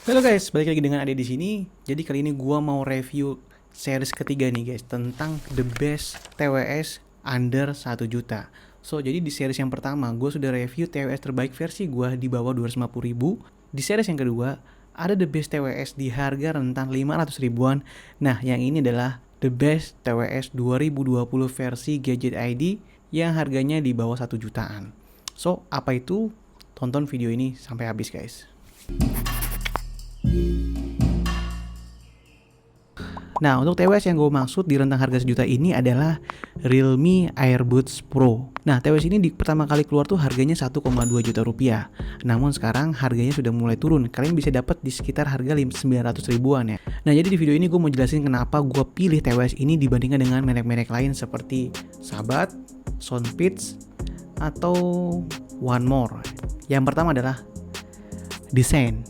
Halo guys, balik lagi dengan Ade di sini. Jadi kali ini gua mau review series ketiga nih guys tentang the best TWS under 1 juta. So, jadi di series yang pertama gua sudah review TWS terbaik versi gua di bawah 250.000. Di series yang kedua ada the best TWS di harga rentang 500 ribuan. Nah, yang ini adalah the best TWS 2020 versi Gadget ID yang harganya di bawah 1 jutaan. So, apa itu? Tonton video ini sampai habis guys. Nah, untuk TWS yang gue maksud di rentang harga 1 juta ini adalah Realme AirBuds Pro. Nah, TWS ini pertama kali keluar tuh harganya 1,2 juta rupiah. Namun sekarang harganya sudah mulai turun. Kalian bisa dapat di sekitar harga 900 ribuan ya. Nah, jadi di video ini gue mau jelasin kenapa gue pilih TWS ini dibandingkan dengan merek-merek lain seperti Sabat, Soundpeats, atau One More. Yang pertama adalah desain.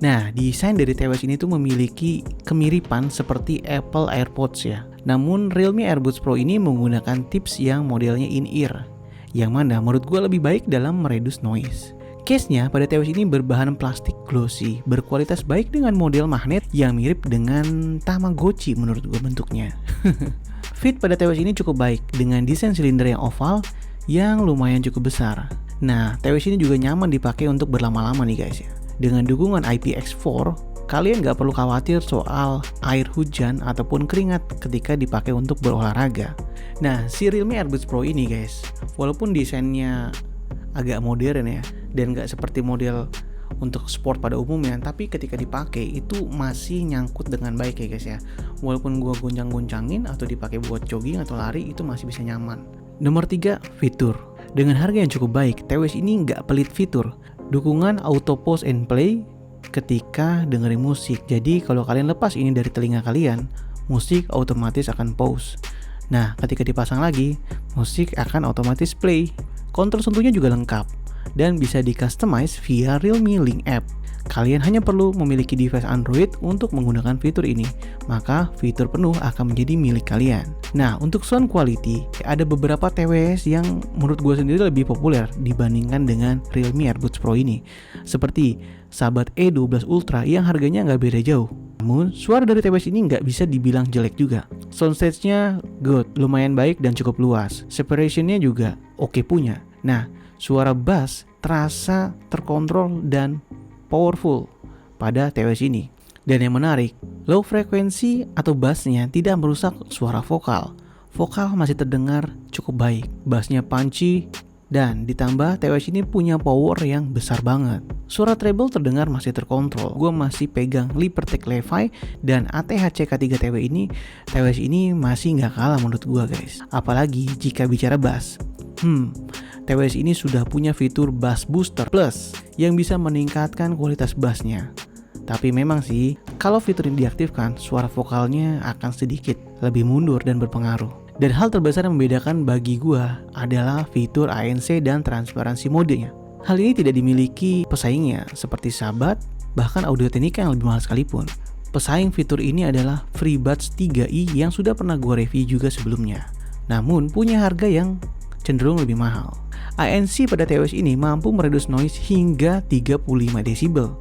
Nah, desain dari TWS ini tuh memiliki kemiripan seperti Apple AirPods ya. Namun Realme AirBuds Pro ini menggunakan tips yang modelnya in-ear, yang mana menurut gue lebih baik dalam mereduce noise. Case-nya pada TWS ini berbahan plastik glossy, berkualitas baik dengan model magnet yang mirip dengan Tamagotchi menurut gue bentuknya. Fit pada TWS ini cukup baik dengan desain silinder yang oval yang lumayan cukup besar. Nah, TWS ini juga nyaman dipakai untuk berlama-lama nih guys ya. Dengan dukungan IPX4, kalian gak perlu khawatir soal air hujan ataupun keringat ketika dipakai untuk berolahraga. Nah, si Realme AirBuds Pro ini guys, walaupun desainnya agak modern ya, dan gak seperti model untuk sport pada umumnya, tapi ketika dipakai itu masih nyangkut dengan baik ya guys ya. Walaupun gua goncang-goncangin atau dipakai buat jogging atau lari, itu masih bisa nyaman. Nomor 3, fitur. Dengan harga yang cukup baik, TWS ini nggak pelit fitur. Dukungan auto pause and play ketika dengerin musik. Jadi kalau kalian lepas ini dari telinga kalian, musik otomatis akan pause. Nah, ketika dipasang lagi, musik akan otomatis play. Kontrol sentuhnya juga lengkap dan bisa di-customize via Realme Link App. Kalian hanya perlu memiliki device Android untuk menggunakan fitur ini, maka fitur penuh akan menjadi milik kalian. Nah, untuk sound quality, ada beberapa TWS yang menurut gue sendiri lebih populer dibandingkan dengan Realme AirBuds Pro ini, seperti Sabat E12 Ultra yang harganya nggak beda jauh. Namun, suara dari TWS ini nggak bisa dibilang jelek juga. Soundstage-nya good, lumayan baik dan cukup luas. Separation-nya juga oke punya. Nah, suara bass terasa terkontrol dan powerful pada TWS ini. Dan yang menarik, low frekuensi atau bassnya tidak merusak suara vokal. Vokal masih terdengar cukup baik, bassnya punchy, dan ditambah TWS ini punya power yang besar banget. Suara treble terdengar masih terkontrol. Gue masih pegang Libertech Levi dan ATHC K3TW ini. TWS ini masih nggak kalah menurut gue guys. Apalagi jika bicara bass. TWS ini sudah punya fitur Bass Booster Plus yang bisa meningkatkan kualitas bassnya. Tapi memang sih, kalau fitur ini diaktifkan, suara vokalnya akan sedikit lebih mundur dan berpengaruh. Dan hal terbesar yang membedakan bagi gua adalah fitur ANC dan transparansi modenya. Hal ini tidak dimiliki pesaingnya seperti Sabat, bahkan Audio-Technica yang lebih mahal sekalipun. Pesaing fitur ini adalah FreeBuds 3i yang sudah pernah gua review juga sebelumnya. Namun punya harga yang cenderung lebih mahal. ANC pada TWS ini mampu mereduce noise hingga 35 desibel.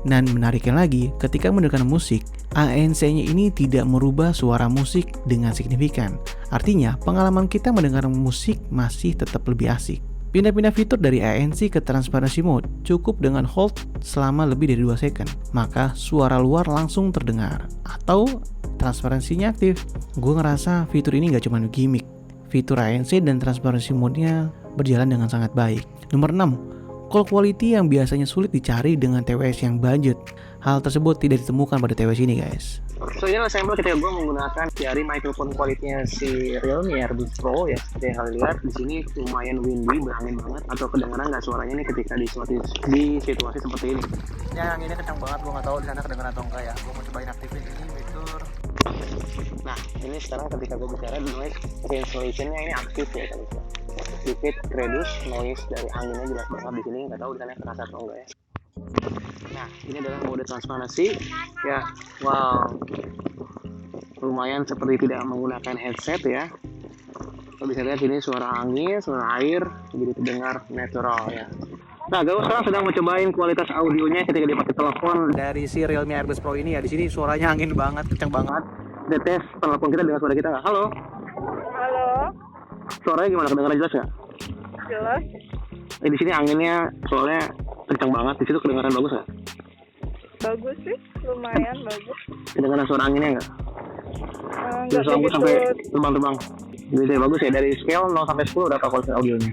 Dan menariknya lagi, ketika mendengarkan musik, ANC-nya ini tidak merubah suara musik dengan signifikan. Artinya, pengalaman kita mendengar musik masih tetap lebih asik. Pindah-pindah fitur dari ANC ke transparency mode cukup dengan hold selama lebih dari 2 second. Maka suara luar langsung terdengar. Atau transparansinya aktif. Gue ngerasa fitur ini gak cuma gimmick. Fitur ANC dan transparency mode-nya berjalan dengan sangat baik. Nomor 6, call quality yang biasanya sulit dicari dengan TWS yang budget. Hal tersebut tidak ditemukan pada TWS ini guys. So ini sampel ketika gue menggunakan dari microphone quality-nya si Realme AirBuds Pro ya, seperti yang kalian lihat di sini lumayan windy, berangin banget, atau kedengaran nggak suaranya nih ketika di situasi seperti ini. Yang ini kencang banget, gue nggak tahu di sana kedengaran atau enggak ya. Gue mau cobain aktifin ini fitur. Nah ini sekarang ketika gue bicara noise cancellation-nya ini aktif ya kan. Sedikit reduce noise dari anginnya jelas banget di sini, nggak tahu di sana terasa atau enggak ya. Nah ini adalah mode transparansi ya. Wow, lumayan seperti tidak menggunakan headset ya. Kalau bisa lihat ini suara angin, suara air jadi terdengar natural ya. Nah, gue sekarang sedang mencobain kualitas audionya ketika dia pakai telepon Dari si Realme Airbuds Pro ini ya, di sini suaranya angin banget, kencang banget. Kita tes telepon kita dengan suara kita nggak? Halo, Halo, suaranya gimana? Kedengaran jelas nggak? jelas. Di sini anginnya soalnya kencang banget. Di situ kedengaran bagus nggak? Bagus sih, lumayan bagus. Kedengaran suara anginnya nggak? Nggak Suara begitu sampai terbang-terbang. Jadi bagus ya, dari scale 0 sampai 10 berapa kualitas audionya?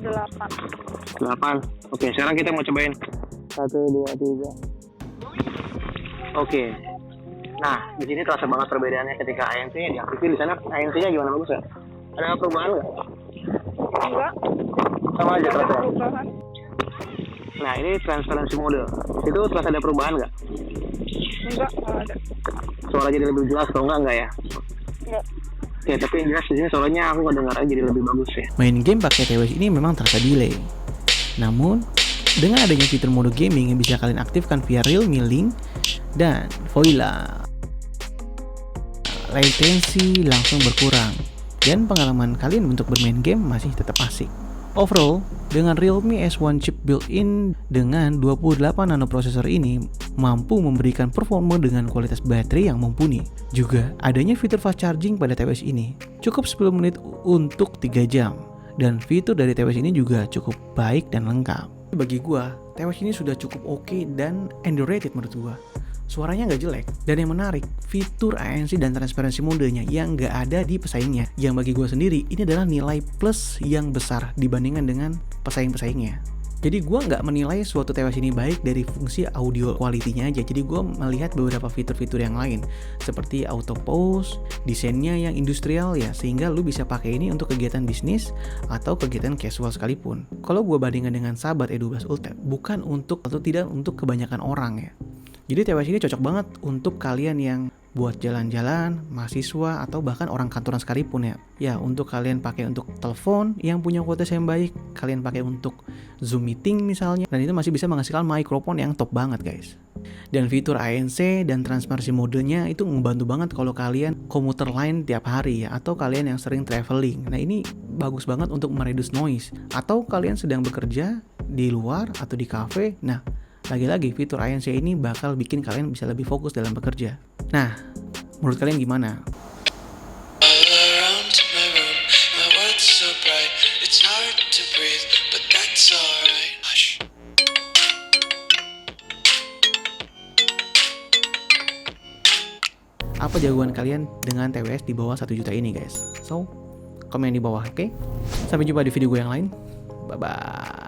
8. 8. Oke, sekarang kita mau cobain 1, 2, 3. Oke. Nah, di sini terasa banget perbedaannya ketika ANC-nya diaktifin. Di sana ANC-nya gimana, bagus ya? Ada perubahan nggak? Enggak, Sama aja ada terasa. perubahan. Nah, ini transparency mode. Itu terasa ada perubahan nggak? Enggak, nggak ada. Suara jadi lebih jelas atau enggak ya? Enggak. Oke, tapi yang jelas di sini suaranya aku kedengarannya jadi lebih bagus ya. Main game pakai TWS ini memang terasa delay. Namun, dengan adanya fitur mode gaming yang bisa kalian aktifkan via Realme Link dan Voila, latensi langsung berkurang dan pengalaman kalian untuk bermain game masih tetap asik. Overall, dengan Realme S1 chip built-in dengan 28 nanoprosesor ini mampu memberikan performa dengan kualitas baterai yang mumpuni. Juga adanya fitur fast charging pada TWS ini cukup 10 menit untuk 3 jam. Dan fitur dari TWS ini juga cukup baik dan lengkap. Bagi gua, TWS ini sudah cukup oke dan underrated menurut gua. Suaranya nggak jelek, dan yang menarik, fitur ANC dan transparansi modenya yang nggak ada di pesaingnya. Yang bagi gue sendiri, ini adalah nilai plus yang besar dibandingkan dengan pesaing-pesaingnya. Jadi gue nggak menilai suatu TWS ini baik dari fungsi audio quality-nya aja. Jadi gue melihat beberapa fitur-fitur yang lain, seperti auto pause, desainnya yang industrial ya, sehingga lu bisa pakai ini untuk kegiatan bisnis atau kegiatan casual sekalipun. Kalau gue bandingkan dengan Sahabat E12 Ultra, bukan untuk atau tidak untuk kebanyakan orang ya. Jadi TWS ini cocok banget untuk kalian yang buat jalan-jalan, mahasiswa, atau bahkan orang kantoran sekalipun ya. Ya, untuk kalian pakai untuk telepon yang punya kualitas yang baik, kalian pakai untuk Zoom meeting misalnya, dan itu masih bisa menghasilkan mikrofon yang top banget guys. Dan fitur ANC dan transparansi modenya itu membantu banget kalau kalian komuter lain tiap hari ya, atau kalian yang sering traveling. Nah ini bagus banget untuk mereduce noise, atau kalian sedang bekerja di luar atau di cafe. Nah, lagi-lagi fitur ANC ini bakal bikin kalian bisa lebih fokus dalam bekerja. Nah, menurut kalian gimana? Apa jawaban kalian dengan TWS di bawah 1 juta ini guys? So, komen di bawah, oke? Sampai jumpa di video gue yang lain. Bye-bye.